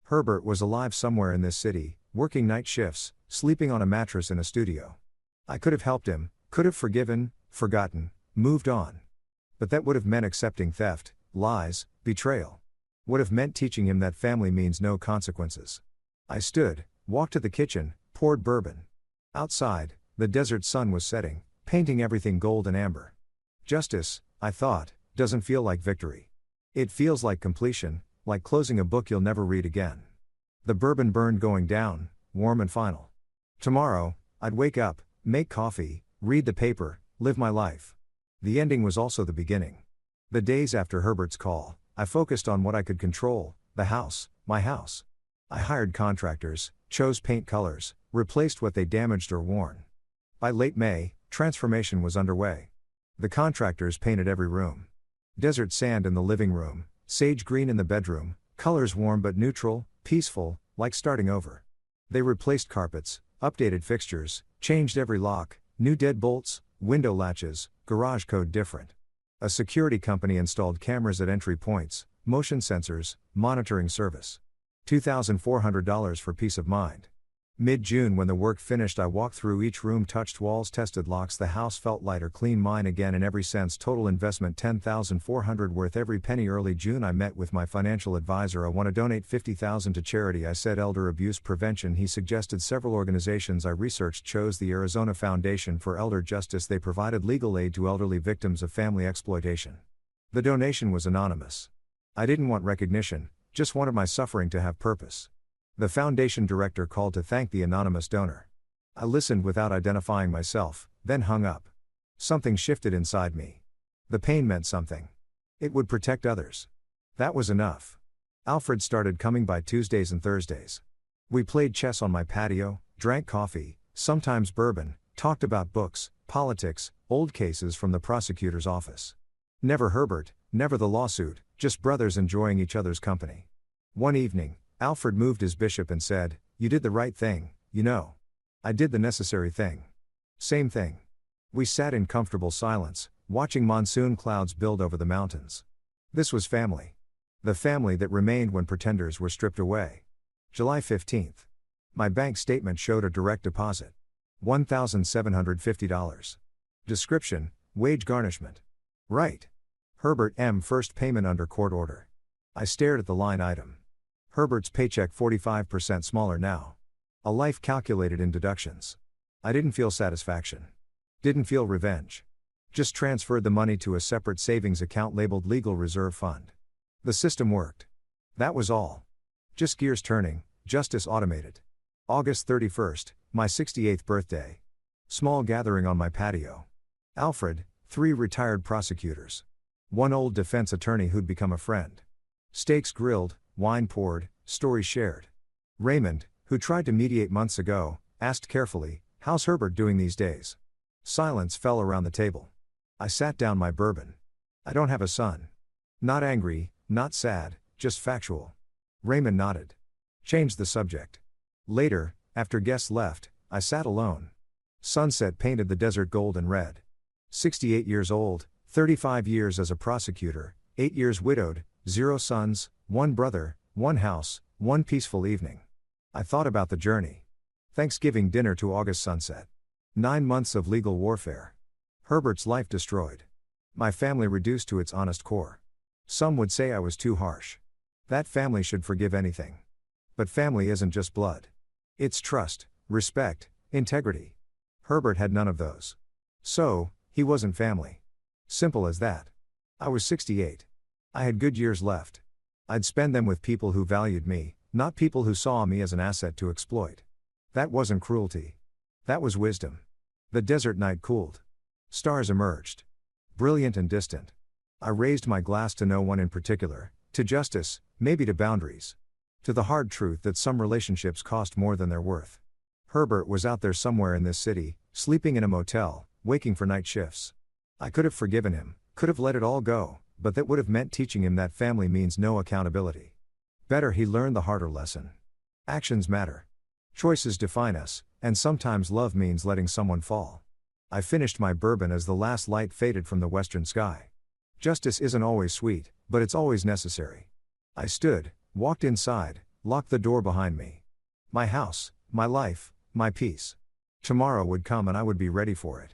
Herbert was alive somewhere in this city, working night shifts, sleeping on a mattress in a studio. I could have helped him, could have forgiven, forgotten, moved on. But that would have meant accepting theft, lies, betrayal. Would have meant teaching him that family means no consequences. I stood, walked to the kitchen, poured bourbon. Outside, the desert sun was setting, painting everything gold and amber. Justice, I thought, doesn't feel like victory. It feels like completion, like closing a book you'll never read again. The bourbon burned going down, warm and final. Tomorrow, I'd wake up, make coffee, read the paper, live my life. The ending was also the beginning. The days after Herbert's call, I focused on what I could control, the house, my house. I hired contractors, chose paint colors, replaced what they damaged or worn. By late May, transformation was underway. The contractors painted every room. Desert sand in the living room, sage green in the bedroom, colors warm but neutral, peaceful, like starting over. They replaced carpets, updated fixtures, changed every lock, new deadbolts, window latches, garage code different. A security company installed cameras at entry points, motion sensors, monitoring service. $2,400 for peace of mind. Mid-June when the work finished I walked through each room, touched walls, tested locks. The house felt lighter, clean, mine again in every sense. Total investment $10,400 worth every penny. Early June I met with my financial advisor. I want to donate $50,000 to charity. I said elder abuse prevention. He suggested several organizations I researched, chose the Arizona Foundation for Elder Justice. They provided legal aid to elderly victims of family exploitation. The donation was anonymous. I didn't want recognition, just wanted my suffering to have purpose. The foundation director called to thank the anonymous donor. I listened without identifying myself, then hung up. Something shifted inside me. The pain meant something. It would protect others. That was enough. Alfred started coming by Tuesdays and Thursdays. We played chess on my patio, drank coffee, sometimes bourbon, talked about books, politics, old cases from the prosecutor's office. Never Herbert, never the lawsuit, just brothers enjoying each other's company. One evening, Alfred moved his bishop and said, "You did the right thing, you know." I did the necessary thing. Same thing. We sat in comfortable silence, watching monsoon clouds build over the mountains. This was family. The family that remained when pretenders were stripped away. July 15th. My bank statement showed a direct deposit. $1,750. Description, wage garnishment. Right. Herbert M. First payment under court order. I stared at the line item. Herbert's paycheck 45% smaller now. A life calculated in deductions. I didn't feel satisfaction. Didn't feel revenge. Just transferred the money to a separate savings account labeled Legal Reserve Fund. The system worked. That was all. Just gears turning, justice automated. August 31st, my 68th birthday. Small gathering on my patio. Alfred, 3 retired prosecutors. 1 old defense attorney who'd become a friend. Steaks grilled, wine poured, stories shared. Raymond, who tried to mediate months ago, asked carefully, "How's Herbert doing these days?" Silence fell around the table. I sat down my bourbon. I don't have a son. Not angry, not sad, just factual. Raymond nodded. Changed the subject. Later, after guests left, I sat alone. Sunset painted the desert gold and red. 68 years old, 35 years as a prosecutor, 8 years widowed, 0 sons, 1 brother, 1 house, 1 peaceful evening. I thought about the journey. Thanksgiving dinner to August sunset. 9 months of legal warfare. Herbert's life destroyed. My family reduced to its honest core. Some would say I was too harsh. That family should forgive anything. But family isn't just blood. It's trust, respect, integrity. Herbert had none of those. So, he wasn't family. Simple as that. I was 68. I had good years left. I'd spend them with people who valued me, not people who saw me as an asset to exploit. That wasn't cruelty. That was wisdom. The desert night cooled. Stars emerged. Brilliant and distant. I raised my glass to no one in particular, to justice, maybe to boundaries. To the hard truth that some relationships cost more than they're worth. Herbert was out there somewhere in this city, sleeping in a motel, waking for night shifts. I could have forgiven him, could have let it all go, but that would have meant teaching him that family means no accountability. Better he learned the harder lesson. Actions matter. Choices define us, and sometimes love means letting someone fall. I finished my bourbon as the last light faded from the western sky. Justice isn't always sweet, but it's always necessary. I stood, walked inside, locked the door behind me. My house, my life, my peace. Tomorrow would come and I would be ready for it.